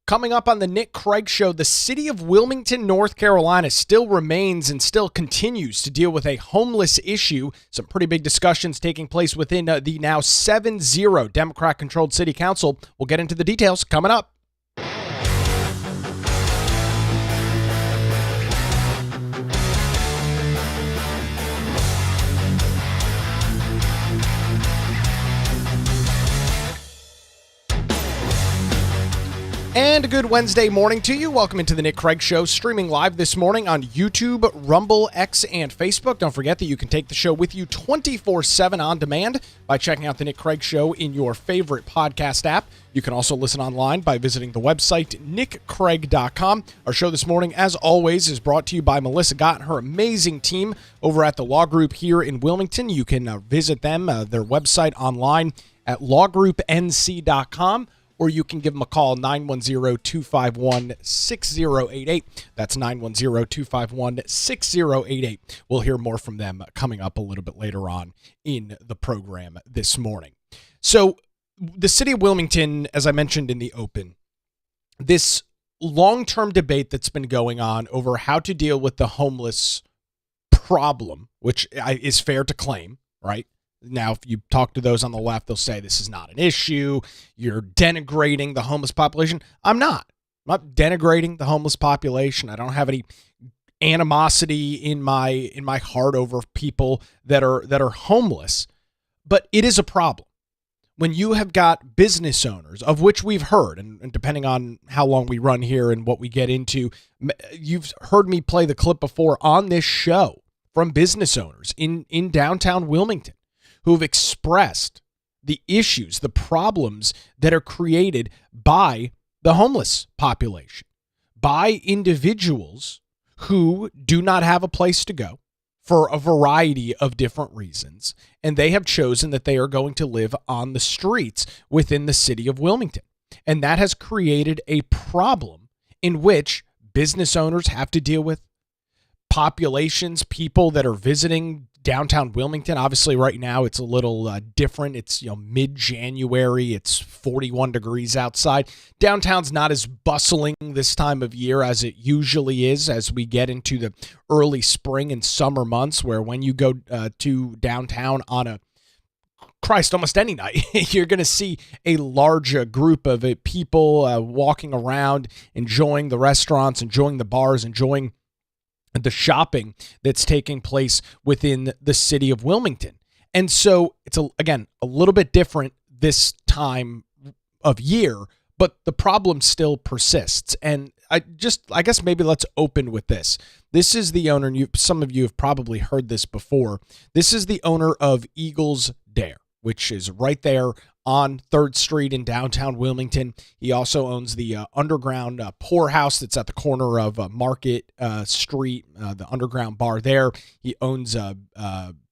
Coming up on the Nick Craig Show, the city of Wilmington, North Carolina still remains and still continues to deal with a homeless issue. Some pretty big discussions taking place within the now 7-0 Democrat-controlled city council. We'll get into the details coming up. And a good Wednesday morning to you. Welcome into the Nick Craig Show, streaming live this morning on YouTube, Rumble, X, and Facebook. Don't forget that you can take the show with you 24/7 on demand by checking out the Nick Craig Show in your favorite podcast app. You can also listen online by visiting the website nickcraig.com. Our show this morning, as always, is brought to you by Melissa Gott and her amazing team over at the Law Group here in Wilmington. You can visit them, their website online at lawgroupnc.com. Or you can give them a call, 910-251-6088. That's 910-251-6088. We'll hear more from them coming up a little bit later on in the program this morning. So the city of Wilmington, as I mentioned in the open, this long-term debate that's been going on over how to deal with the homeless problem, which is fair to claim, right? Now, if you talk to those on the left, they'll say this is not an issue. You're denigrating the homeless population. I'm not denigrating the homeless population. I don't have any animosity in my heart over people that are homeless. But it is a problem when you have got business owners, of which we've heard, and depending on how long we run here and what we get into, you've heard me play the clip before on this show from business owners in downtown Wilmington, who have expressed the issues, the problems that are created by the homeless population, by individuals who do not have a place to go for a variety of different reasons, and they have chosen that they are going to live on the streets within the city of Wilmington. And that has created a problem in which business owners have to deal with, populations, people that are visiting downtown Wilmington. Obviously right now it's a little different. It's mid-January. It's 41 degrees outside. Downtown's not as bustling this time of year as it usually is as we get into the early spring and summer months, where when you go to downtown on almost any night, you're going to see a large group of people walking around, enjoying the restaurants, enjoying the bars, enjoying the shopping that's taking place within the city of Wilmington. And so it's, again, a little bit different this time of year, but the problem still persists. And I guess maybe let's open with this. This is the owner, and some of you have probably heard this before. This is the owner of Eagles Dare, which is right there on 3rd Street in downtown Wilmington. He also owns the underground poorhouse that's at the corner of Market Street, the underground bar there. He owns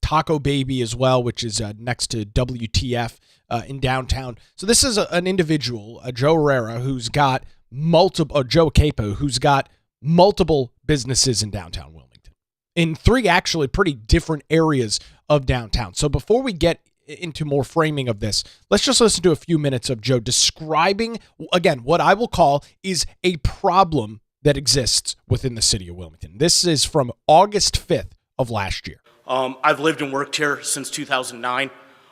Taco Baby as well, which is next to WTF in downtown. So this is an individual, Joe Herrera, who's got Joe Capo, who's got multiple businesses in downtown Wilmington, in 3 actually pretty different areas of downtown. So before we get into more framing of this, let's just listen to a few minutes of Joe describing, again, what I will call is a problem that exists within the city of Wilmington. This is from August 5th of last year. I've lived and worked here since 2009.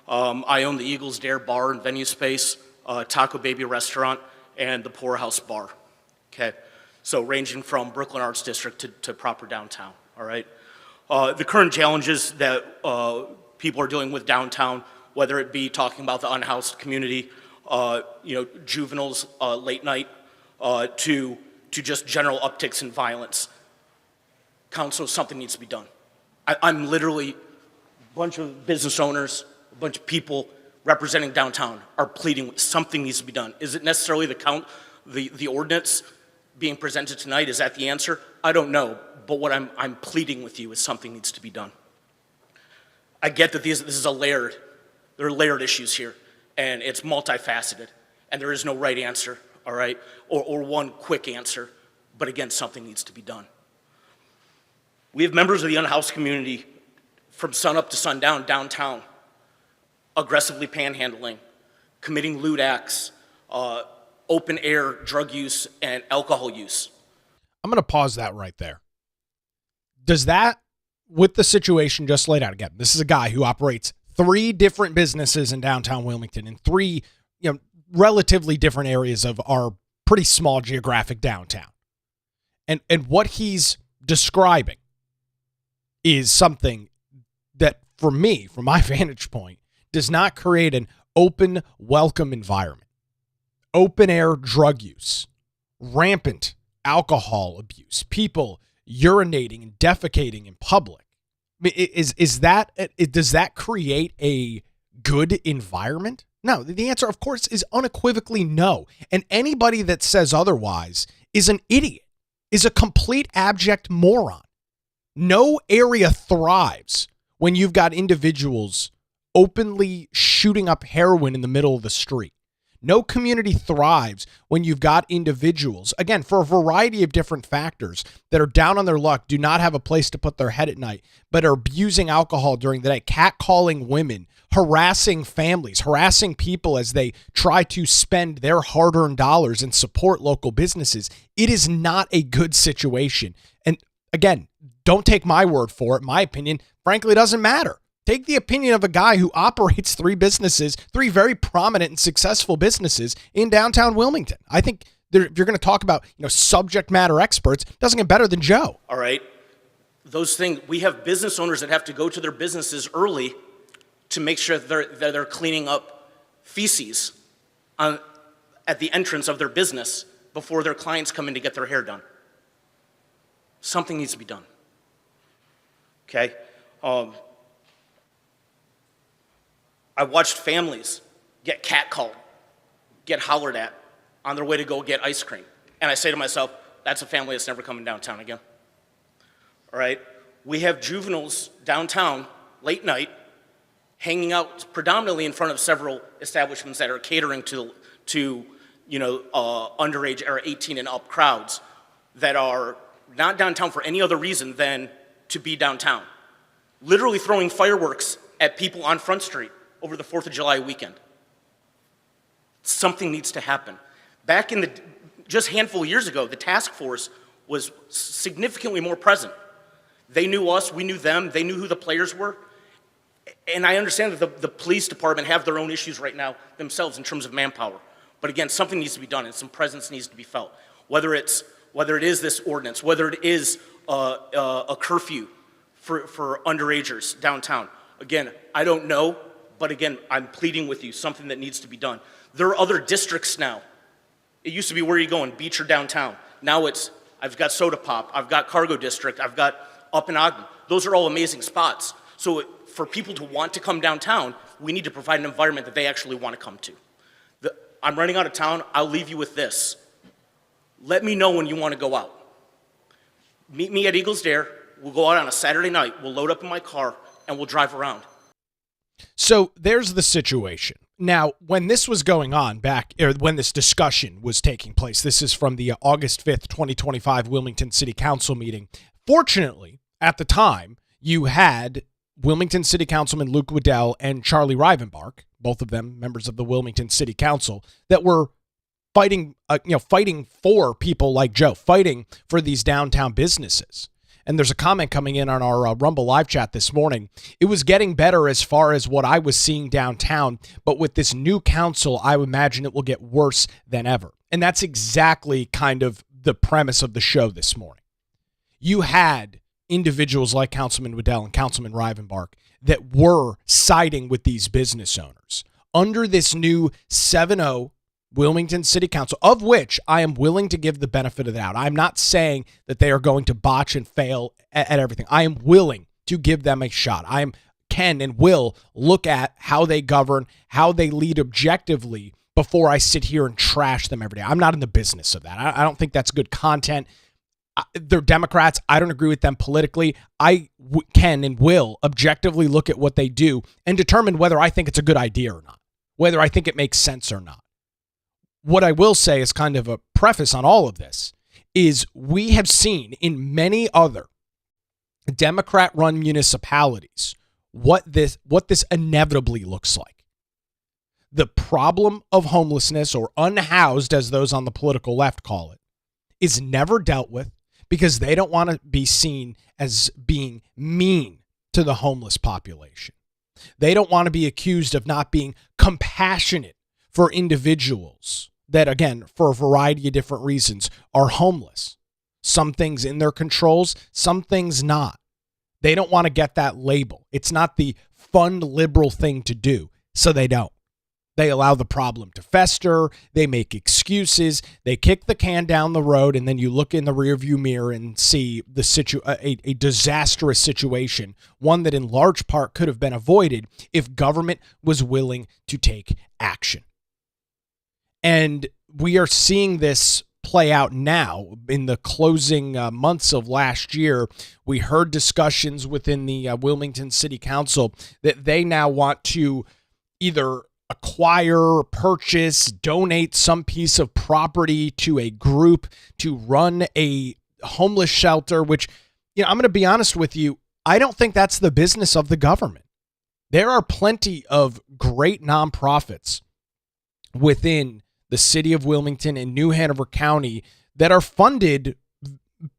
I own the Eagles Dare bar and venue space, Taco Baby restaurant, and the Poorhouse bar. Okay, so ranging from Brooklyn Arts District to proper downtown. All right, the current challenges that people are dealing with downtown, whether it be talking about the unhoused community, juveniles late night, to just general upticks in violence. Council, something needs to be done. I'm literally, a bunch of business owners, a bunch of people representing downtown are pleading something needs to be done. Is it necessarily the ordinance being presented tonight? Is that the answer? I don't know, but what I'm pleading with you is something needs to be done. I get that there are layered issues here, and it's multifaceted, and there is no right answer, all right, or one quick answer, but again, something needs to be done. We have members of the unhoused community from sunup to sundown downtown, aggressively panhandling, committing lewd acts, open air drug use and alcohol use. I'm going to pause that right there. Does that, with the situation just laid out, again, this is a guy who operates 3 different businesses in downtown Wilmington in 3, relatively different areas of our pretty small geographic downtown. And what he's describing is something that, for me, from my vantage point, does not create an open, welcome environment. Open air drug use, rampant alcohol abuse, people urinating and defecating in public. I mean, does that create a good environment? No, the answer, of course, is unequivocally no. And anybody that says otherwise is an idiot, is a complete abject moron. No area thrives when you've got individuals openly shooting up heroin in the middle of the street. No community thrives when you've got individuals, again, for a variety of different factors, that are down on their luck, do not have a place to put their head at night, but are abusing alcohol during the day, catcalling women, harassing families, harassing people as they try to spend their hard-earned dollars and support local businesses. It is not a good situation. And again, don't take my word for it. My opinion, frankly, doesn't matter. Take the opinion of a guy who operates 3 businesses, 3 very prominent and successful businesses in downtown Wilmington. I think if you're going to talk about subject matter experts, doesn't get better than Joe. All right. Those things, we have business owners that have to go to their businesses early to make sure that they're cleaning up feces at the entrance of their business before their clients come in to get their hair done. Something needs to be done. Okay? I watched families get catcalled, get hollered at on their way to go get ice cream. And I say to myself, that's a family that's never coming downtown again. All right? We have juveniles downtown, late night, hanging out predominantly in front of several establishments that are catering to underage or 18 and up crowds that are not downtown for any other reason than to be downtown. Literally throwing fireworks at people on Front Street over the 4th of July weekend. Something needs to happen. Back in just a handful of years ago, the task force was significantly more present. They knew us, we knew them, they knew who the players were. And I understand that the police department have their own issues right now themselves in terms of manpower. But again, something needs to be done and some presence needs to be felt. Whether it is this ordinance, whether it is a curfew for underagers downtown. Again, I don't know, but again, I'm pleading with you, something that needs to be done. There are other districts now. It used to be where are you going, beach or downtown. Now it's, I've got Soda Pop, I've got Cargo District, I've got Up in Ogden. Those are all amazing spots. So for people to want to come downtown, we need to provide an environment that they actually want to come to. I'm running out of town, I'll leave you with this. Let me know when you want to go out. Meet me at Eagles Dare, we'll go out on a Saturday night, we'll load up in my car, and we'll drive around. So there's the situation. Now, when this was going on when this discussion was taking place, this is from the August 5th, 2025 Wilmington City Council meeting. Fortunately, at the time, you had Wilmington City Councilman Luke Waddell and Charlie Rivenbark, both of them members of the Wilmington City Council, that were fighting for people like Joe, fighting for these downtown businesses. And there's a comment coming in on our Rumble live chat this morning. It was getting better as far as what I was seeing downtown, but with this new council, I would imagine it will get worse than ever. And that's exactly kind of the premise of the show this morning. You had individuals like Councilman Waddell and Councilman Rivenbark that were siding with these business owners. Under this new 7-0 Wilmington City Council, of which I am willing to give the benefit of the doubt. I'm not saying that they are going to botch and fail at everything. I am willing to give them a shot. Can and will look at how they govern, how they lead objectively before I sit here and trash them every day. I'm not in the business of that. I don't think that's good content. They're Democrats. I don't agree with them politically. I can and will objectively look at what they do and determine whether I think it's a good idea or not, whether I think it makes sense or not. What I will say is kind of a preface on all of this is we have seen in many other Democrat-run municipalities what this inevitably looks like. the problem of homelessness, or unhoused as those on the political left call it, is never dealt with because they don't want to be seen as being mean to the homeless population. They don't want to be accused of not being compassionate for individuals that, again, for a variety of different reasons, are homeless. Some things in their controls, some things not. They don't want to get that label. It's not the fun liberal thing to do, so they don't. They allow the problem to fester. They make excuses. They kick the can down the road, and then you look in the rearview mirror and see a disastrous situation, one that in large part could have been avoided if government was willing to take action. And we are seeing this play out now. In the closing months of last year, we heard discussions within the Wilmington City Council that they now want to either acquire, purchase, donate some piece of property to a group to run a homeless shelter, which, I'm going to be honest with you, I don't think that's the business of the government. There are plenty of great nonprofits within the city of Wilmington and New Hanover County that are funded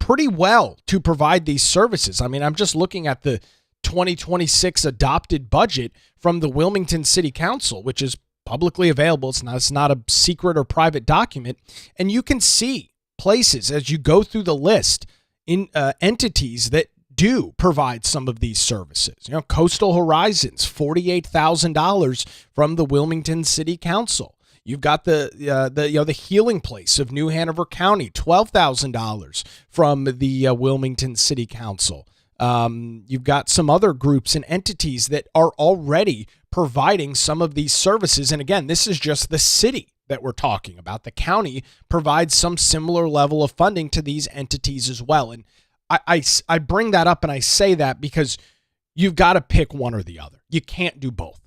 pretty well to provide these services. I mean, I'm just looking at the 2026 adopted budget from the Wilmington City Council, which is publicly available. It's not a secret or private document. And you can see places as you go through the list in entities that do provide some of these services. Coastal Horizons, $48,000 from the Wilmington City Council. You've got the Healing Place of New Hanover County, $12,000 from the Wilmington City Council. You've got some other groups and entities that are already providing some of these services. And again, this is just the city that we're talking about. The county provides some similar level of funding to these entities as well. And I bring that up and I say that because you've got to pick one or the other. You can't do both.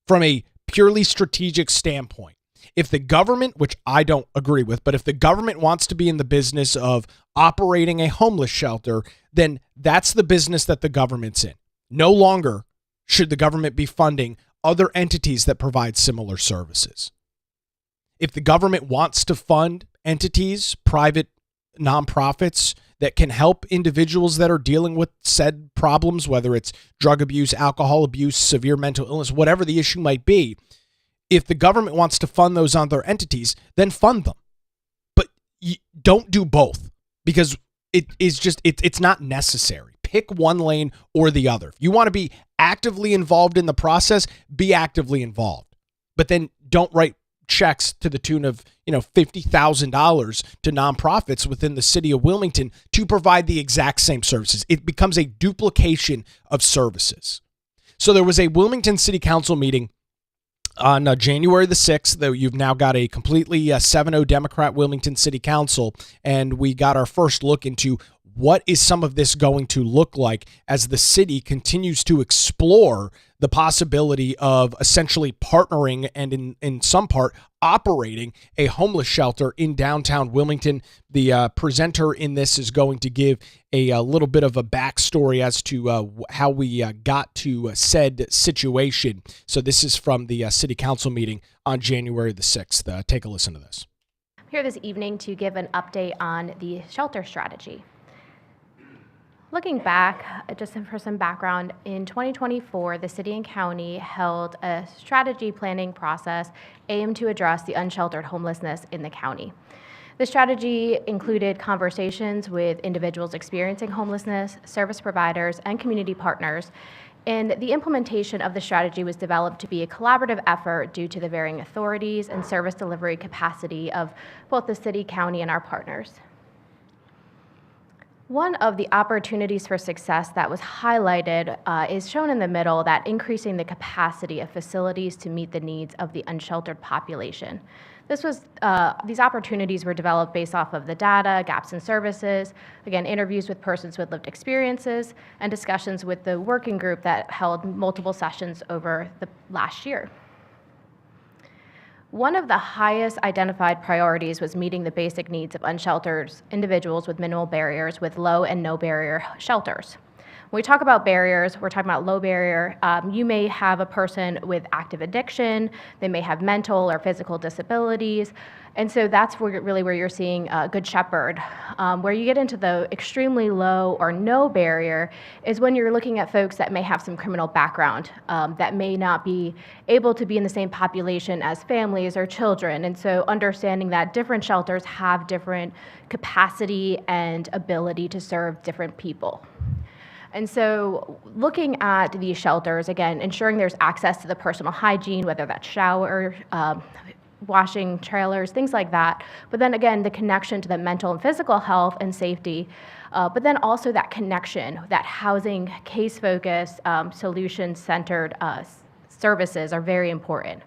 From a purely strategic standpoint, if the government, which I don't agree with, but if the government wants to be in the business of operating a homeless shelter, then that's the business that the government's in. No longer should the government be funding other entities that provide similar services. If the government wants to fund entities, private nonprofits that can help individuals that are dealing with said problems, whether it's drug abuse, alcohol abuse, severe mental illness, whatever the issue might be, if the government wants to fund those other entities, then fund them. But don't do both, because it's not necessary. Pick one lane or the other. If you want to be actively involved in the process, be actively involved. But then don't write checks to the tune of $50,000 to nonprofits within the city of Wilmington to provide the exact same services. It becomes a duplication of services. So there was a Wilmington City Council meeting on January the 6th, though you've now got a completely 7-0 Democrat Wilmington City Council, and we got our first look into what is some of this going to look like as the city continues to explore the possibility of essentially partnering and in some part operating a homeless shelter in downtown Wilmington. The presenter in this is going to give a little bit of a backstory as to how we got to said situation. So this is from the city council meeting on January the 6th. Take a listen to this. I'm here this evening to give an update on the shelter strategy. Looking back, just for some background, in 2024, the city and county held a strategy planning process aimed to address the unsheltered homelessness in the county. The strategy included conversations with individuals experiencing homelessness, service providers, and community partners, and the implementation of the strategy was developed to be a collaborative effort due to the varying authorities and service delivery capacity of both the city, county, and our partners. One of the opportunities for success that was highlighted is shown in the middle, that increasing the capacity of facilities to meet the needs of the unsheltered population. These opportunities were developed based off of the data, gaps in services, again, interviews with persons with lived experiences, and discussions with the working group that held multiple sessions over the last year. One of the highest identified priorities was meeting the basic needs of unsheltered individuals with minimal barriers with low and no barrier shelters. When we talk about barriers, we're talking about low barrier. You may have a person with active addiction, they may have mental or physical disabilities, and so that's really where you're seeing Good Shepherd. Where you get into the extremely low or no barrier is when you're looking at folks that may have some criminal background, that may not be able to be in the same population as families or children. And so understanding that different shelters have different capacity and ability to serve different people. And so looking at these shelters, again, ensuring there's access to the personal hygiene, whether that's shower, washing trailers, things like that. But then again, the connection to the mental and physical health and safety, but then also that connection, that housing, case-focused, solution-centered services are very important.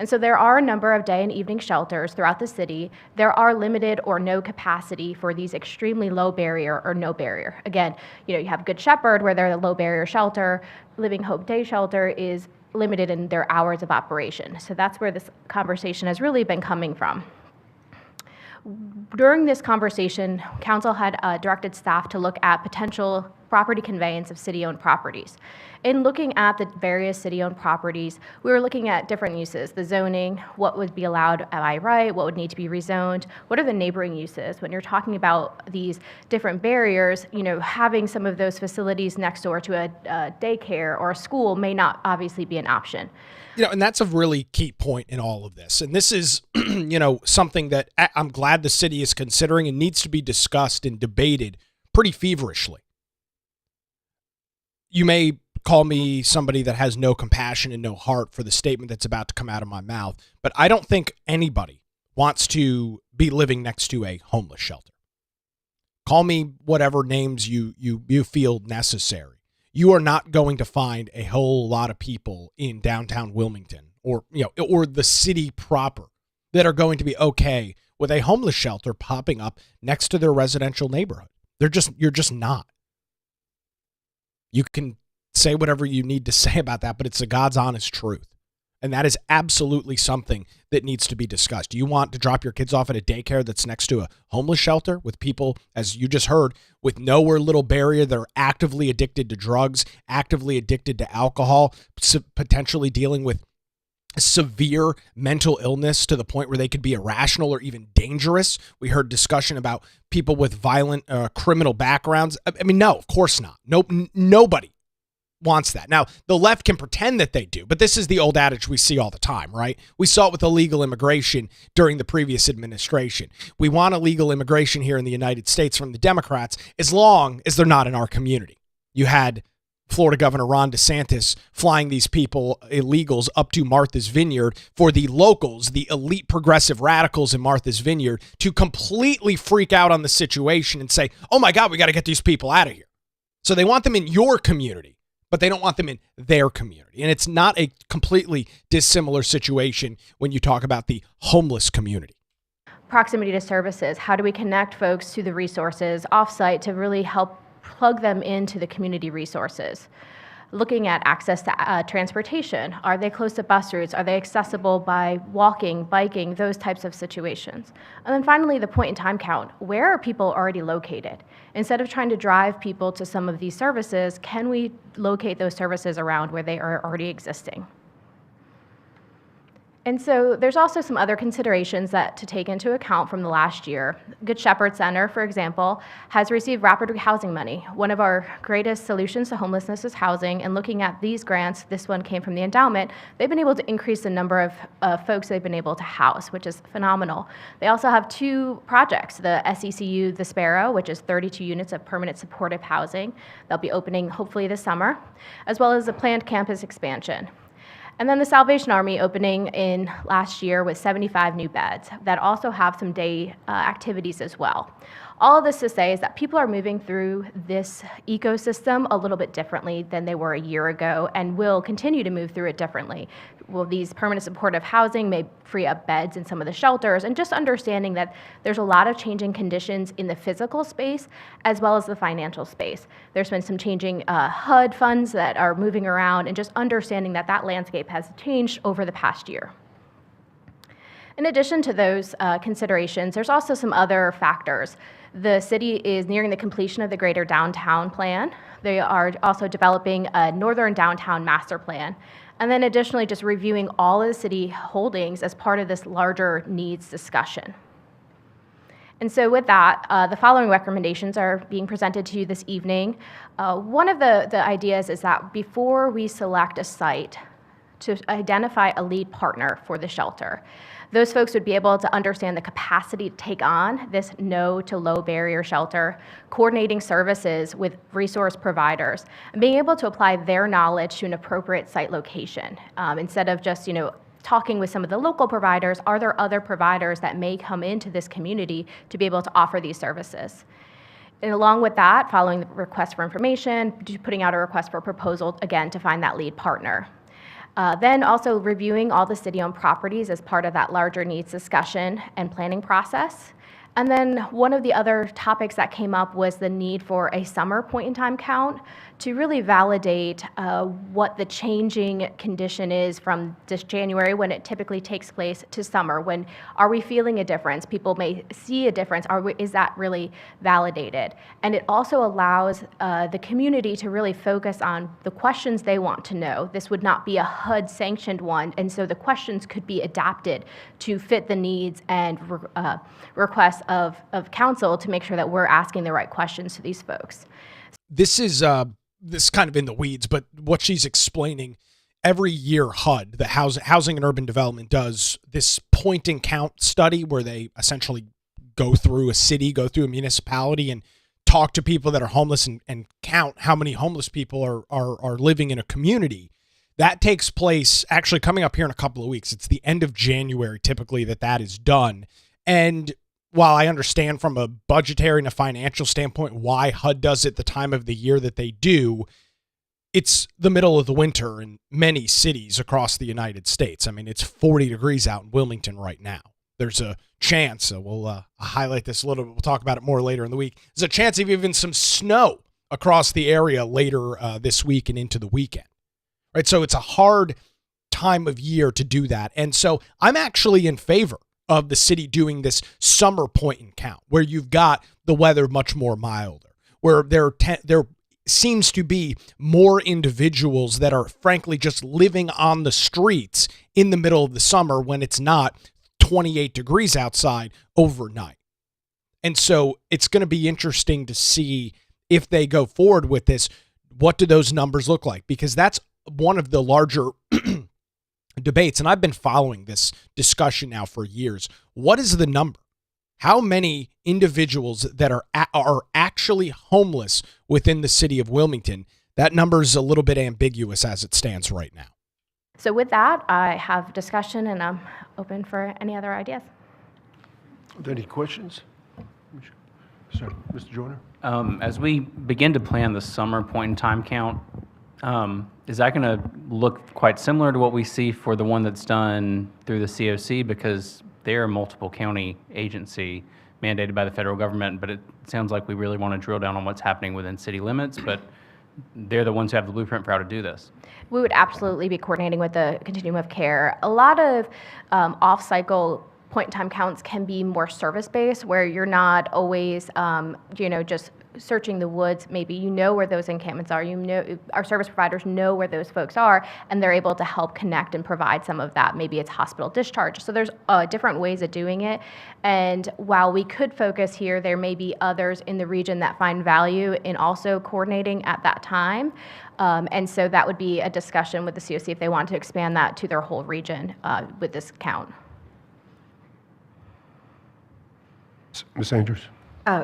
And so there are a number of day and evening shelters throughout the city. There are limited or no capacity for these extremely low barrier or no barrier. Again, you have Good Shepherd where they're the low barrier shelter. Living Hope Day Shelter is limited in their hours of operation. So that's where this conversation has really been coming from. During this conversation, council had directed staff to look at potential property conveyance of city-owned properties. In looking at the various city-owned properties, we were looking at different uses, the zoning, what would be allowed by right, what would need to be rezoned, what are the neighboring uses. When you're talking about these different barriers, having some of those facilities next door to a daycare or a school may not obviously be an option. And that's a really key point in all of this. And this is, something that I'm glad the city is considering and needs to be discussed and debated pretty feverishly. You may call me somebody that has no compassion and no heart for the statement that's about to come out of my mouth, but I don't think anybody wants to be living next to a homeless shelter. Call me whatever names you feel necessary. You are not going to find a whole lot of people in downtown Wilmington or the city proper that are going to be okay with a homeless shelter popping up next to their residential neighborhood. You're just not. You can say whatever you need to say about that, but it's the God's honest truth. And that is absolutely something that needs to be discussed. Do you want to drop your kids off at a daycare that's next to a homeless shelter with people, as you just heard, with nowhere little barrier that are actively addicted to drugs, actively addicted to alcohol, potentially dealing with severe mental illness to the point where they could be irrational or even dangerous? We heard discussion about people with violent criminal backgrounds. I mean, no, of course not. Nope, nobody wants that. Now, the left can pretend that they do, but this is the old adage we see all the time, right? We saw it with illegal immigration during the previous administration. We want illegal immigration here in the United States from the Democrats as long as they're not in our community. You had Florida Governor Ron DeSantis flying these people, illegals, up to Martha's Vineyard for the locals, the elite progressive radicals in Martha's Vineyard, to completely freak out on the situation and say, oh my God, we got to get these people out of here. So they want them in your community, but they don't want them in their community. And it's not a completely dissimilar situation when you talk about the homeless community. Proximity to services. How do we connect folks to the resources offsite to really help plug them into the community resources? Looking at access to transportation. Are they close to bus routes? Are they accessible by walking, biking, those types of situations? And then finally, the point in time count. Where are people already located? Instead of trying to drive people to some of these services, can we locate those services around where they are already existing? And so there's also some other considerations that to take into account from the last year. Good Shepherd Center, for example, has received rapid housing money. One of our greatest solutions to homelessness is housing, and looking at these grants, this one came from the endowment, they've been able to increase the number of folks they've been able to house, which is phenomenal. They also have two projects, the SECU The Sparrow, which is 32 units of permanent supportive housing. They'll be opening hopefully this summer, as well as a planned campus expansion. And then the Salvation Army opening in last year with 75 new beds that also have some day activities as well. All of this to say is that people are moving through this ecosystem a little bit differently than they were a year ago and will continue to move through it differently. Well, these permanent supportive housing may free up beds in some of the shelters, and just understanding that there's a lot of changing conditions in the physical space as well as the financial space. There's been some changing HUD funds that are moving around, and just understanding that that landscape has changed over the past year. In addition to those considerations, there's also some other factors. The city is nearing the completion of the Greater Downtown Plan. They are also developing a Northern Downtown Master Plan. And then additionally, just reviewing all of the city holdings as part of this larger needs discussion. And so with that, the following recommendations are being presented to you this evening. One of the ideas is that before we select a site, to identify a lead partner for the shelter. Those folks would be able to understand the capacity to take on this no to low barrier shelter, coordinating services with resource providers, and being able to apply their knowledge to an appropriate site location. Instead of just, talking with some of the local providers, are there other providers that may come into this community to be able to offer these services? And along with that, following the request for information, putting out a request for proposal, again, to find that lead partner. Then also reviewing all the city-owned properties as part of that larger needs discussion and planning process. And then one of the other topics that came up was the need for a summer point-in-time count to really validate what the changing condition is from this January, when it typically takes place, to summer. When are we feeling a difference? People may see a difference. Is that really validated? And it also allows the community to really focus on the questions they want to know. This would not be a HUD-sanctioned one, and so the questions could be adapted to fit the needs and requests of council to make sure that we're asking the right questions to these folks. This is kind of in the weeds, but what she's explaining, every year HUD, the Housing and Urban Development, does this point and count study where they essentially go through a city, go through a municipality, and talk to people that are homeless and count how many homeless people are living in a community. That takes place actually coming up here in a couple of weeks. It's the end of January typically that is done. And while I understand from a budgetary and a financial standpoint why HUD does it the time of the year that they do, it's the middle of the winter in many cities across the United States. I mean, it's 40 degrees out in Wilmington right now. There's a chance, we'll highlight this a little bit, we'll talk about it more later in the week, there's a chance of even some snow across the area later this week and into the weekend. Right, so it's a hard time of year to do that. And so I'm actually in favor of the city doing this summer point and count, where you've got the weather much more milder, where there seems to be more individuals that are frankly just living on the streets in the middle of the summer when it's not 28 degrees outside overnight. And so it's going to be interesting to see if they go forward with this, what do those numbers look like? Because that's one of the larger debates, and I've been following this discussion now for years. What is the number? How many individuals that are actually homeless within the city of Wilmington? That number is a little bit ambiguous as it stands right now. So with that, I have discussion, and I'm open for any other ideas. Are there any questions? Sir, Mr. Joyner? As we begin to plan the summer point-in-time count, is that going to look quite similar to what we see for the one that's done through the COC? Because they're a multiple county agency mandated by the federal government, but it sounds like we really want to drill down on what's happening within city limits, but they're the ones who have the blueprint for how to do this. We would absolutely be coordinating with the continuum of care. A lot of off-cycle point-in-time counts can be more service-based, where you're not always, just searching the woods. Maybe you know where those encampments are. Our service providers know where those folks are, and they're able to help connect and provide some of that. Maybe it's hospital discharge. So there's different ways of doing it. And while we could focus here, there may be others in the region that find value in also coordinating at that time. And so that would be a discussion with the COC if they want to expand that to their whole region with this count. Ms. Andrews?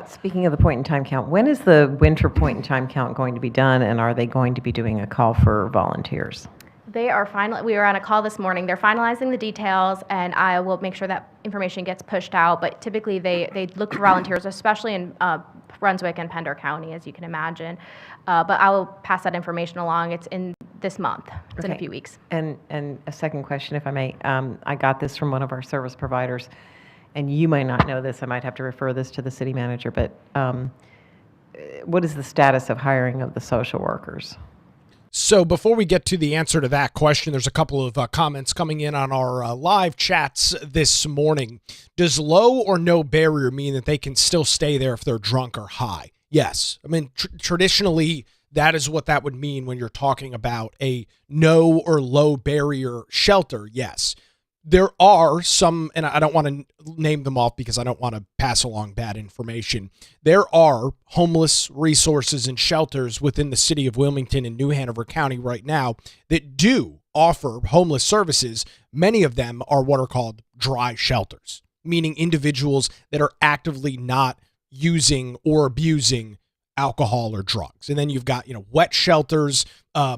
Speaking of the point-in-time count, when is the winter point-in-time count going to be done, and are they going to be doing a call for volunteers? They are we were on a call this morning. They're finalizing the details, and I will make sure that information gets pushed out. But typically, they look for volunteers, especially in Brunswick and Pender County, as you can imagine. But I will pass that information along. It's in this month. It's in a few weeks. And a second question, if I may. I got this from one of our service providers, and you might not know this. I might have to refer this to the city manager. But what is the status of hiring of the social workers? So before we get to the answer to that question, there's a couple of comments coming in on our live chats this morning. Does low or no barrier mean that they can still stay there if they're drunk or high? Yes. I mean, traditionally, that is what that would mean when you're talking about a no or low barrier shelter. Yes. There are some, and I don't want to name them off because I don't want to pass along bad information. There are homeless resources and shelters within the city of Wilmington and New Hanover County right now that do offer homeless services. Many of them are what are called dry shelters, meaning individuals that are actively not using or abusing alcohol or drugs. And then you've got, wet shelters,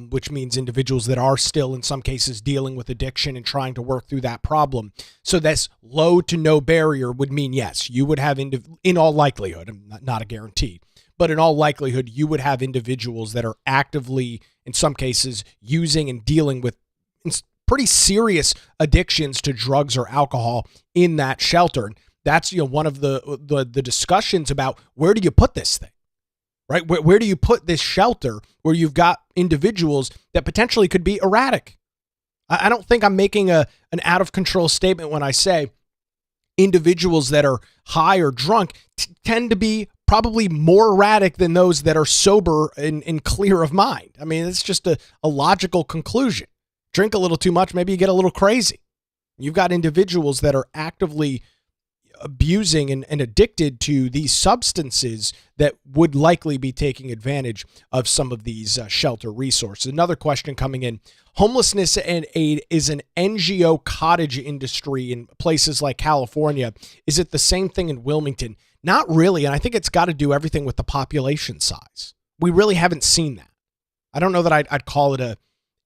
which means individuals that are still in some cases dealing with addiction and trying to work through that problem. So that's low to no barrier would mean, yes, you would have, in all likelihood, not a guarantee, but in all likelihood, you would have individuals that are actively, in some cases, using and dealing with pretty serious addictions to drugs or alcohol in that shelter. That's, one of the discussions about where do you put this thing? Right? Where do you put this shelter where you've got individuals that potentially could be erratic? I don't think I'm making an out of control statement when I say individuals that are high or drunk tend to be probably more erratic than those that are sober and clear of mind. I mean, it's just a logical conclusion. Drink a little too much, maybe you get a little crazy. You've got individuals that are actively abusing and addicted to these substances that would likely be taking advantage of some of these shelter resources. Another question coming in: homelessness and aid is an NGO cottage industry in places like California. Is it the same thing in Wilmington? Not really, and I think it's got to do everything with the population size. We really haven't seen that. I don't know that I'd call it a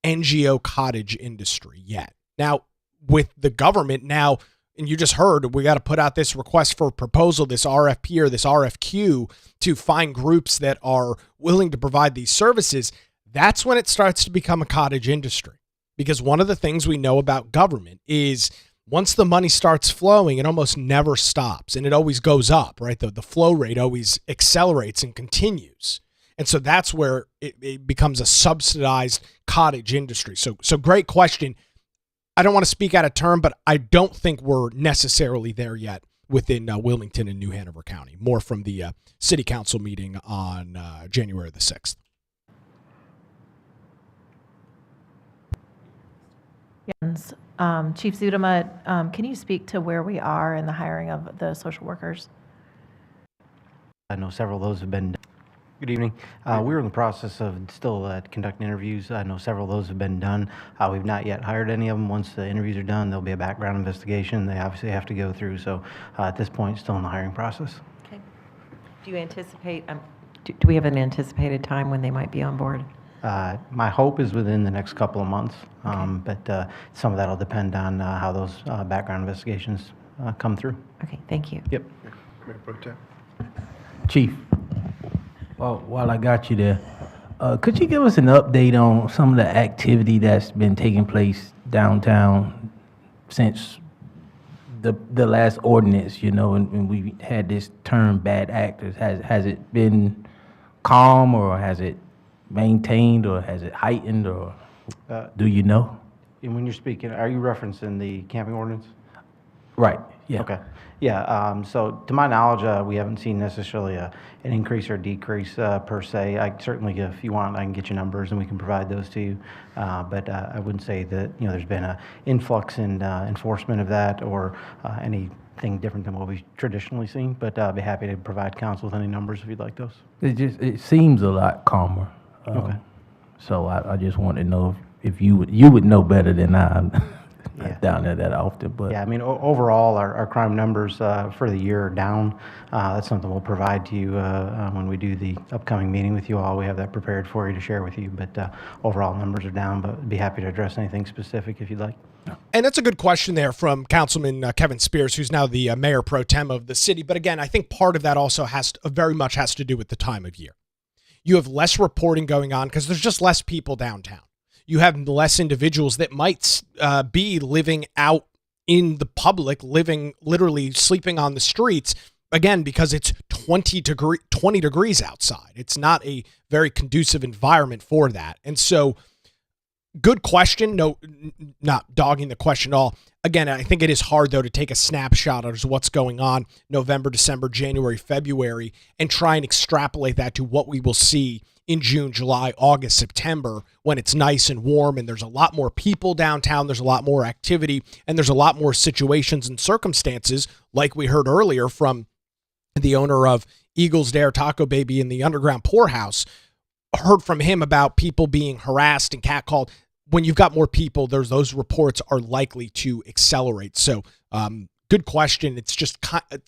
NGO cottage industry yet. Now, with the government now, and you just heard, we got to put out this request for proposal, this RFP or this RFQ to find groups that are willing to provide these services. That's when it starts to become a cottage industry. Because one of the things we know about government is once the money starts flowing, it almost never stops and it always goes up, right? The flow rate always accelerates and continues. And so that's where it becomes a subsidized cottage industry. So great question. I don't want to speak out of turn, but I don't think we're necessarily there yet within Wilmington and New Hanover County. More from the city council meeting on January the 6th. Yes. Chief Zudema, can you speak to where we are in the hiring of the social workers? I know several of those have been. Good evening. We're in the process of still conducting interviews. I know several of those have been done. We've not yet hired any of them. Once the interviews are done, there'll be a background investigation they obviously have to go through. So at this point, still in the hiring process. Okay. Do you anticipate, do we have an anticipated time when they might be on board? My hope is within the next couple of months, but some of that will depend on how those background investigations come through. Okay, thank you. Yep. Mayor Pro Tem. Chief, while I got you there, could you give us an update on some of the activity that's been taking place downtown since the last ordinance, and we had this term bad actors? Has it been calm, or has it maintained, or has it heightened, or do you know? And when you're speaking, are you referencing the camping ordinance? Right, yeah. Okay. Yeah, so to my knowledge, we haven't seen necessarily an increase or decrease per se. Certainly, if you want, I can get you numbers and we can provide those to you. But I wouldn't say that there's been an influx in enforcement of that or anything different than what we've traditionally seen. But I'd be happy to provide council with any numbers if you'd like those. It seems a lot calmer. Okay. So I just want to know if you would know better than I. Yeah. Down there that often, but yeah, I mean, overall, our crime numbers for the year are down. That's something we'll provide to you when we do the upcoming meeting with you all. We have that prepared for you to share with you, but overall numbers are down, but I'd be happy to address anything specific if you'd like. And that's a good question there from Councilman Kevin Spears, who's now the mayor pro tem of the city. But again, I think part of that also very much has to do with the time of year. You have less reporting going on because there's just less people downtown. You have less individuals that might be living out in the public, literally sleeping on the streets again, because it's 20 degrees outside. It's not a very conducive environment for that. And so, good question. No, not dogging the question at all. Again, I think it is hard, though, to take a snapshot of what's going on November, December, January, February, and try and extrapolate that to what we will see in June, July, August, September, when it's nice and warm and there's a lot more people downtown, there's a lot more activity, and there's a lot more situations and circumstances, like we heard earlier from the owner of Eagles Dare Taco Baby in the underground poorhouse. Heard from him about people being harassed and catcalled. When you've got more people, those reports are likely to accelerate. So, good question. It's just,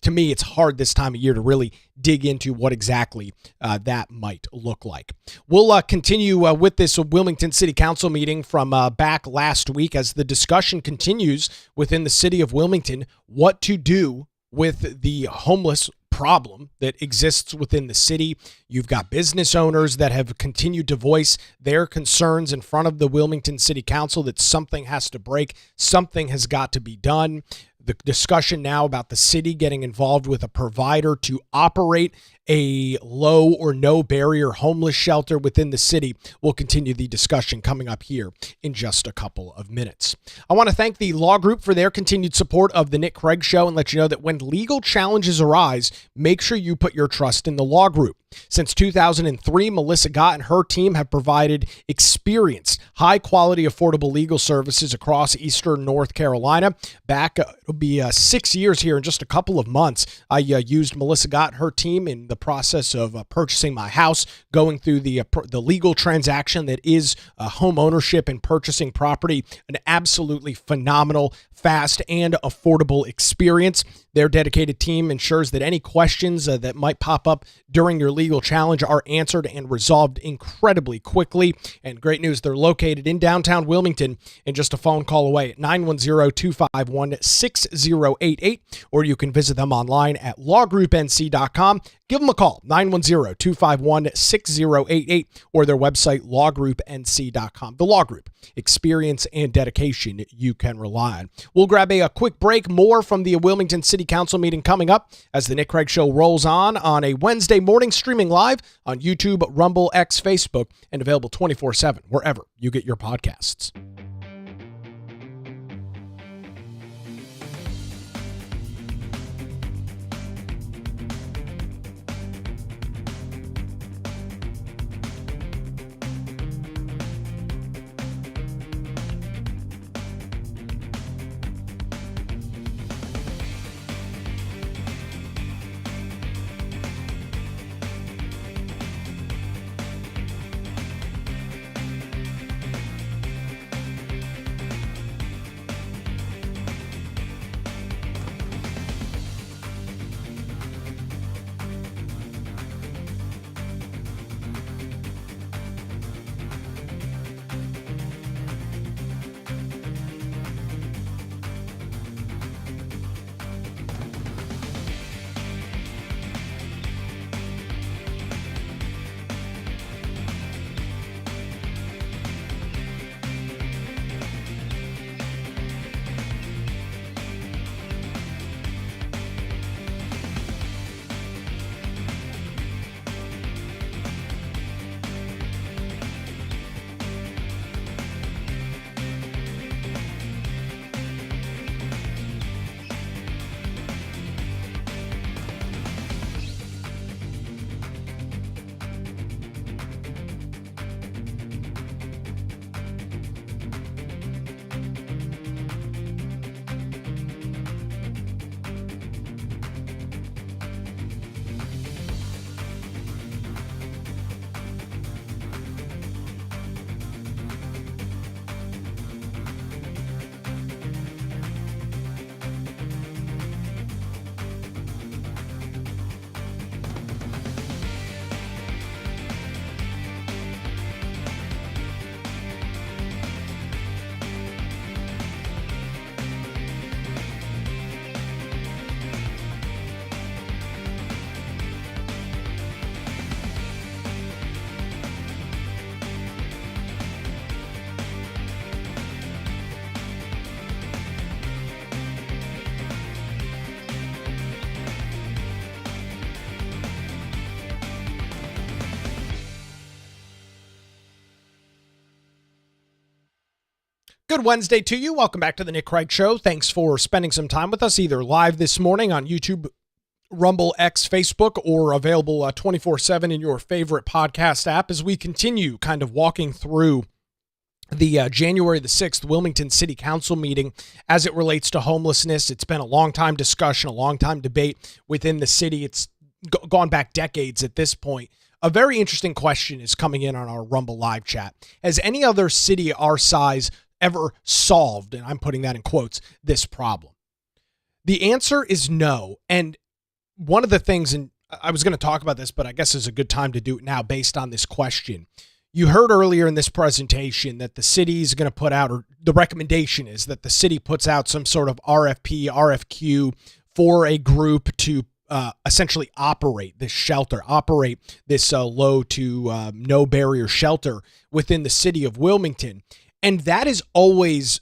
to me, it's hard this time of year to really dig into what exactly that might look like. We'll continue with this Wilmington City Council meeting from back last week as the discussion continues within the city of Wilmington, what to do with the homeless problem that exists within the city. You've got business owners that have continued to voice their concerns in front of the Wilmington City Council that something has to break, something has got to be done. The discussion now about the city getting involved with a provider to operate a low or no barrier homeless shelter within the city. We'll continue the discussion coming up here in just a couple of minutes. I want to thank the Law Group for their continued support of the Nick Craig Show and let you know that when legal challenges arise, make sure you put your trust in the Law Group. Since 2003, Melissa Gott and her team have provided experienced, high-quality, affordable legal services across Eastern North Carolina. Back, it'll be 6 years here in just a couple of months. I used Melissa Gott and her team in the process of purchasing my house, going through the legal transaction that is home ownership and purchasing property. An absolutely phenomenal, fast, and affordable experience. Their dedicated team ensures that any questions that might pop up during your legal challenge are answered and resolved incredibly quickly. And great news, they're located in downtown Wilmington and just a phone call away at 910-251-6088, or you can visit them online at lawgroupnc.com. Give them a call, 910-251-6088, or their website, lawgroupnc.com. The Law Group, experience and dedication you can rely on. We'll grab a quick break. More from the Wilmington City Council meeting coming up as the Nick Craig Show rolls on a Wednesday morning, streaming live on YouTube, Rumble, X, Facebook, and available 24/7 wherever you get your podcasts. Good Wednesday to you. Welcome back to the Nick Craig Show. Thanks for spending some time with us, either live this morning on YouTube, Rumble, X, Facebook, or available 24/7 in your favorite podcast app as we continue kind of walking through the January the 6th Wilmington City Council meeting as it relates to homelessness. It's been a long time discussion, a long time debate within the city. It's gone back decades at this point. A very interesting question is coming in on our Rumble live chat. Has any other city our size ever solved, and I'm putting that in quotes, this problem? The answer is no. And one of the things, and I was going to talk about this, but I guess it's a good time to do it now based on this question. You heard earlier in this presentation that the city is going to put out, or the recommendation is that the city puts out some sort of RFP, RFQ for a group to essentially operate this shelter, operate this low to no barrier shelter within the city of Wilmington. And that is always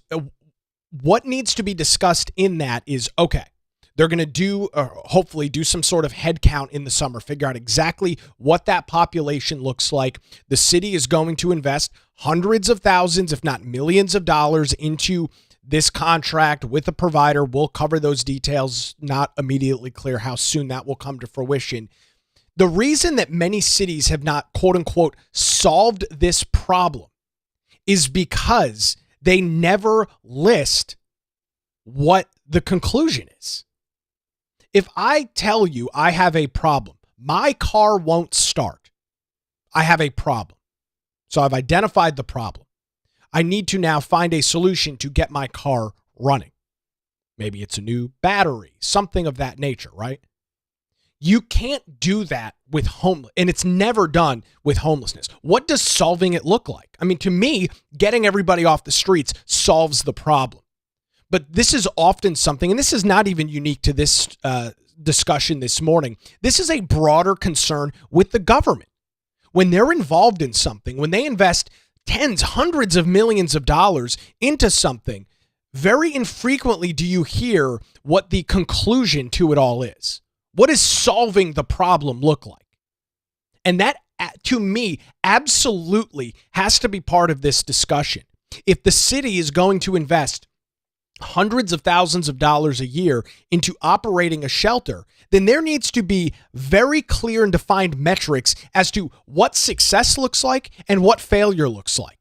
what needs to be discussed in that is, okay, they're going to do, hopefully do some sort of head count in the summer, figure out exactly what that population looks like. The city is going to invest hundreds of thousands, if not millions of dollars into this contract with a provider. We'll cover those details, not immediately clear how soon that will come to fruition. The reason that many cities have not, quote unquote, solved this problem is because they never list what the conclusion is. If I tell you I have a problem, my car won't start, I have a problem. So I've identified the problem. I need to now find a solution to get my car running. Maybe it's a new battery, something of that nature, right? You can't do that with homeless, and it's never done with homelessness. What does solving it look like? I mean, to me, getting everybody off the streets solves the problem. But this is often something, and this is not even unique to this discussion this morning. This is a broader concern with the government. When they're involved in something, when they invest tens, hundreds of millions of dollars into something, very infrequently do you hear what the conclusion to it all is. What does solving the problem look like? And that, to me, absolutely has to be part of this discussion. If the city is going to invest hundreds of thousands of dollars a year into operating a shelter, then there needs to be very clear and defined metrics as to what success looks like and what failure looks like.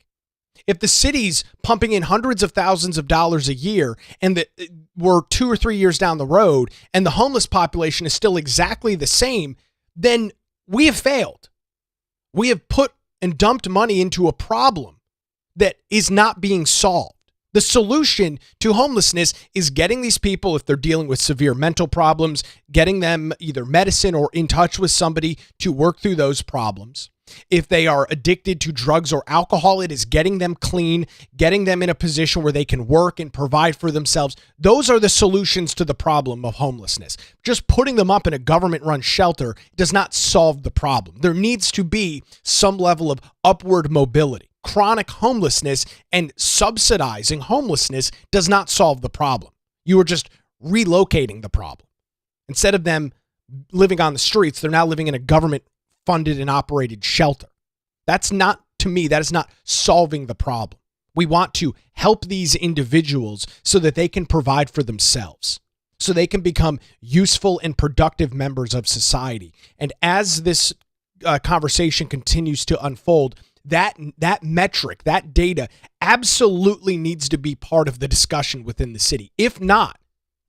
If the city's pumping in hundreds of thousands of dollars a year and we're 2 or 3 years down the road and the homeless population is still exactly the same, then we have failed. We have put and dumped money into a problem that is not being solved. The solution to homelessness is getting these people, if they're dealing with severe mental problems, getting them either medicine or in touch with somebody to work through those problems. If they are addicted to drugs or alcohol, it is getting them clean, getting them in a position where they can work and provide for themselves. Those are the solutions to the problem of homelessness. Just putting them up in a government-run shelter does not solve the problem. There needs to be some level of upward mobility. Chronic homelessness and subsidizing homelessness does not solve the problem. You are just relocating the problem. Instead of them living on the streets, they're now living in a government-funded and operated shelter. That's not, to me, that is not solving the problem. We want to help these individuals so that they can provide for themselves, so they can become useful and productive members of society. And as this conversation continues to unfold, that metric, that data absolutely needs to be part of the discussion within the city. If not,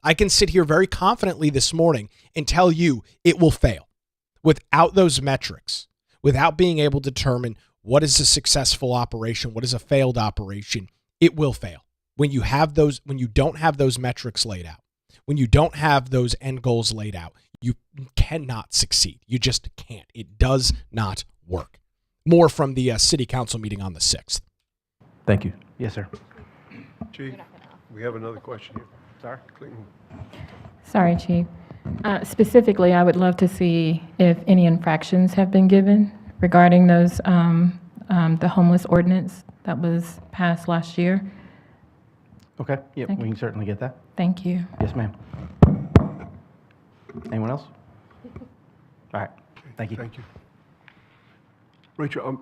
I can sit here very confidently this morning and tell you it will fail. Without those metrics, without being able to determine what is a successful operation, what is a failed operation, it will fail. When you don't have those metrics laid out, when you don't have those end goals laid out, you cannot succeed. You just can't. It does not work. More from the city council meeting on the 6th. Thank you. Yes, sir. Chief, we have another question here. Sorry? Clinton. Sorry, Chief. Specifically, I would love to see if any infractions have been given regarding those, the homeless ordinance that was passed last year. Okay, yep, we can certainly get that. Thank you. Yes, ma'am. Anyone else? All right, thank you. Thank you. Rachel,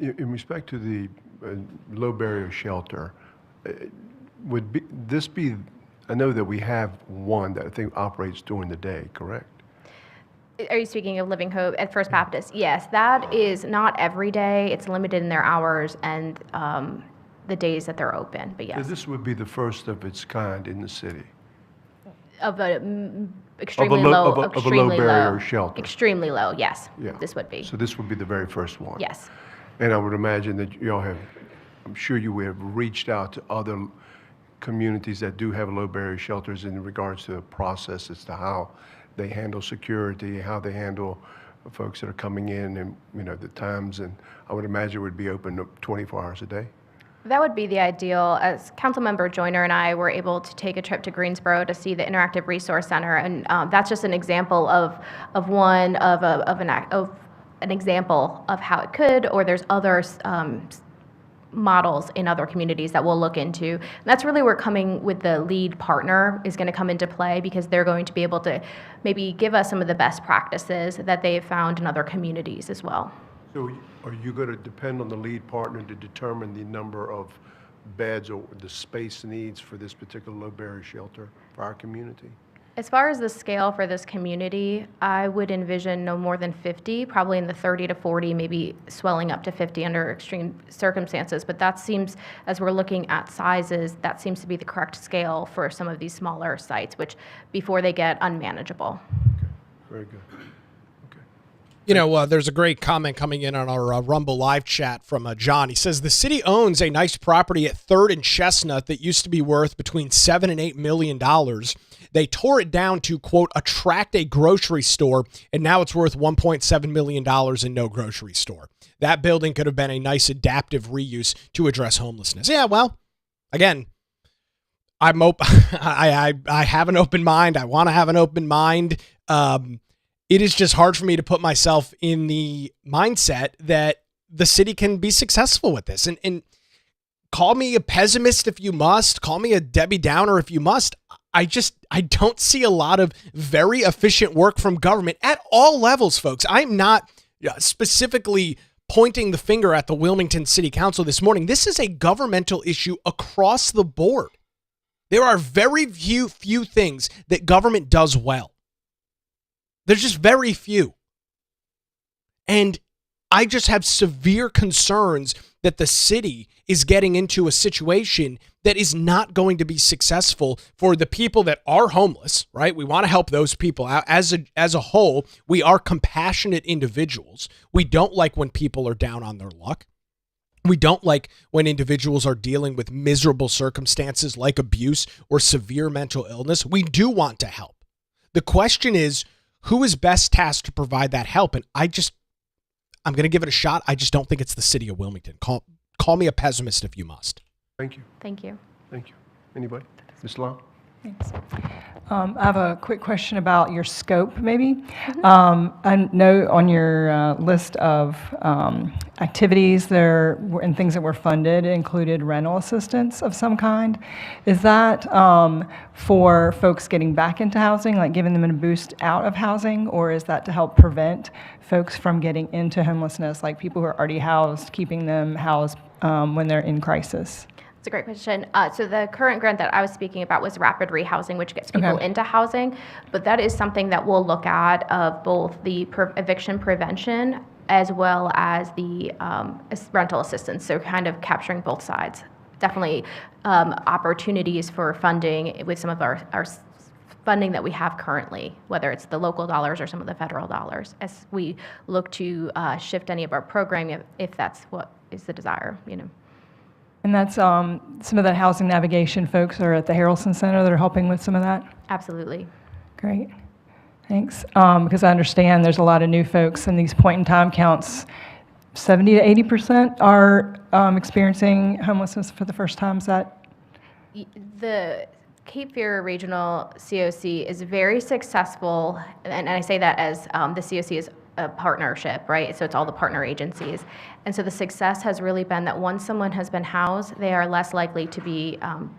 in respect to the low barrier shelter, this be, I know that we have one that I think operates during the day, correct? Are you speaking of Living Hope at First Baptist? Yes, that is not every day. It's limited in their hours and the days that they're open, but So yes. this would be the first of its kind in the city? Of a extremely low- low, of a low extremely barrier low. shelter. Extremely low, yes. Yeah. This would be. So this would be the very first one? Yes. And I would imagine that y'all have, I'm sure you would have reached out to other communities that do have low barrier shelters in regards to the process as to how they handle security, how they handle folks that are coming in and, the times. And I would imagine it would be open 24 hours a day? That would be the ideal. As Councilmember Joyner and I were able to take a trip to Greensboro to see the Interactive Resource Center, and that's just an example of an example of how it could. Or there's other models in other communities that we'll look into. And that's really where coming with the lead partner is going to come into play, because they're going to be able to maybe give us some of the best practices that they've found in other communities as well. So are you going to depend on the lead partner to determine the number of beds or the space needs for this particular low barrier shelter for our community? As far as the scale for this community, I would envision no more than 50, probably in the 30 to 40, maybe swelling up to 50 under extreme circumstances. But that seems, as we're looking at sizes, that seems to be the correct scale for some of these smaller sites, which before they get unmanageable. Okay, very good. Okay. There's a great comment coming in on our Rumble live chat from John. He says the city owns a nice property at 3rd and Chestnut that used to be worth between $7 and $8 million. They tore it down to, quote, attract a grocery store, and now it's worth $1.7 million and no grocery store. That building could have been a nice adaptive reuse to address homelessness. Yeah, well, again, I have an open mind. I want to have an open mind. It is just hard for me to put myself in the mindset that the city can be successful with this. And call me a pessimist if you must. Call me a Debbie Downer if you must. I don't see a lot of very efficient work from government at all levels, folks. I'm not specifically pointing the finger at the Wilmington City Council this morning. This is a governmental issue across the board. There are very few things that government does well. There's just very few. And I just have severe concerns that the city is getting into a situation that is not going to be successful for the people that are homeless, right? We want to help those people out. As a whole, we are compassionate individuals. We don't like when people are down on their luck. We don't like when individuals are dealing with miserable circumstances like abuse or severe mental illness. We do want to help. The question is, who is best tasked to provide that help? And I'm going to give it a shot. I just don't think it's the city of Wilmington. Call me a pessimist if you must. Thank you. Thank you. Thank you. Anybody? Ms. Long? Thanks. I have a quick question about your scope, maybe. I know on your list of activities there and things that were funded included rental assistance of some kind. Is that for folks getting back into housing, like giving them a boost out of housing, or is that to help prevent folks from getting into homelessness, like people who are already housed, keeping them housed when they're in crisis? That's a great question. So the current grant that I was speaking about was rapid rehousing, which gets people into housing. But that is something that we'll look at of both the eviction prevention as well as the rental assistance. So kind of capturing both sides. Definitely opportunities for funding with some of our funding that we have currently, whether it's the local dollars or some of the federal dollars, as we look to shift any of our programming if that's what is the desire, And that's some of that housing navigation folks are at the Harrelson Center that are helping with some of that? Absolutely. Great. Thanks. Because I understand there's a lot of new folks in these point-in-time counts. 70 to 80% are experiencing homelessness for the first time. Is that? The Cape Fear Regional COC is very successful, and I say that as the COC is a partnership, right? So it's all the partner agencies. And so the success has really been that once someone has been housed, they are less likely to be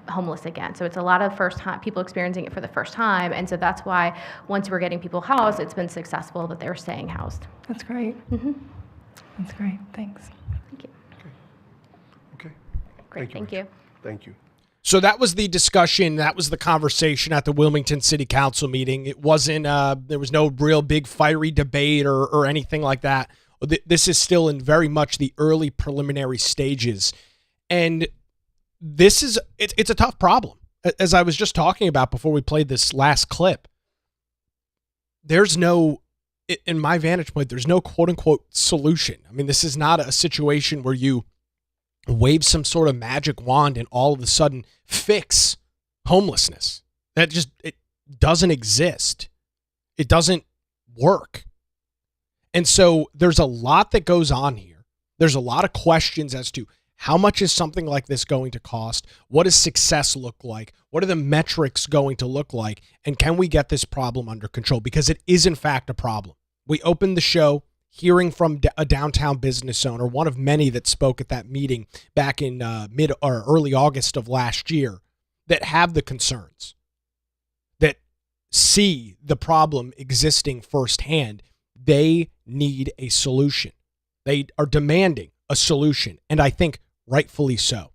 homeless again. So it's a lot of first-time people experiencing it for the first time. And so that's why once we're getting people housed, it's been successful that they're staying housed. That's great. That's great. Thanks. Thank you. Okay. Great. Thank Rachel. you. Thank you. So that was the discussion. That was the conversation at the Wilmington City Council meeting. It wasn't, there was no real big fiery debate or anything like that. This is still in very much the early preliminary stages. And this is, it's a tough problem. As I was just talking about before we played this last clip, there's no, in my vantage point, there's no quote unquote solution. I mean, this is not a situation where you wave some sort of magic wand and all of a sudden fix homelessness. That just, it doesn't exist. It doesn't work. And so there's a lot that goes on here. There's a lot of questions as to how much is something like this going to cost? What does success look like? What are the metrics going to look like? And can we get this problem under control? Because it is in fact a problem. We opened the show hearing from a downtown business owner, one of many that spoke at that meeting back in mid or early August of last year, that have the concerns, that see the problem existing firsthand. They need a solution. They are demanding a solution, and I think rightfully so.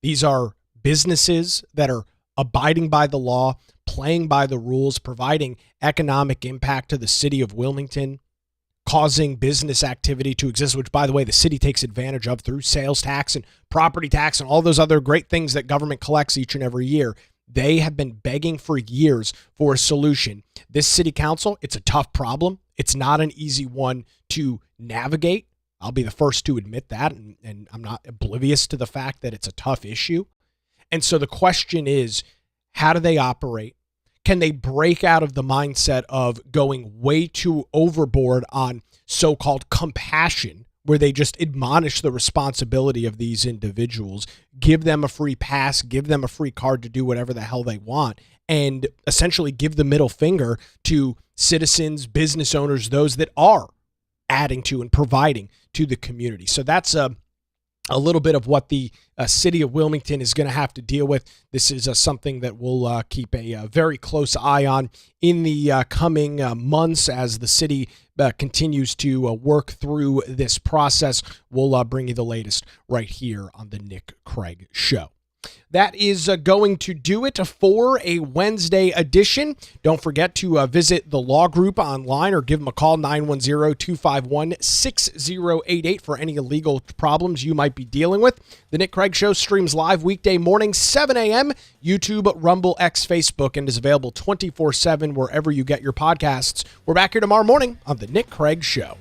These are businesses that are abiding by the law, playing by the rules, providing economic impact to the city of Wilmington, causing business activity to exist, which, by the way, the city takes advantage of through sales tax and property tax and all those other great things that government collects each and every year. They have been begging for years for a solution. This city council, it's a tough problem. It's not an easy one to navigate. I'll be the first to admit that, and I'm not oblivious to the fact that it's a tough issue. And so the question is, how do they operate? Can they break out of the mindset of going way too overboard on so-called compassion, where they just admonish the responsibility of these individuals, give them a free pass, give them a free card to do whatever the hell they want, and essentially give the middle finger to citizens, business owners, those that are adding to and providing to the community. So that's a little bit of what the city of Wilmington is going to have to deal with. This is something that we'll keep a very close eye on in the coming months as the city continues to work through this process. We'll bring you the latest right here on the Nick Craig Show. That is going to do it for a Wednesday edition. Don't forget to visit the law group online or give them a call, 910-251-6088, for any legal problems you might be dealing with. The Nick Craig Show streams live weekday mornings, 7 a.m., YouTube, Rumble, X, Facebook, and is available 24/7 wherever you get your podcasts. We're back here tomorrow morning on the Nick Craig Show.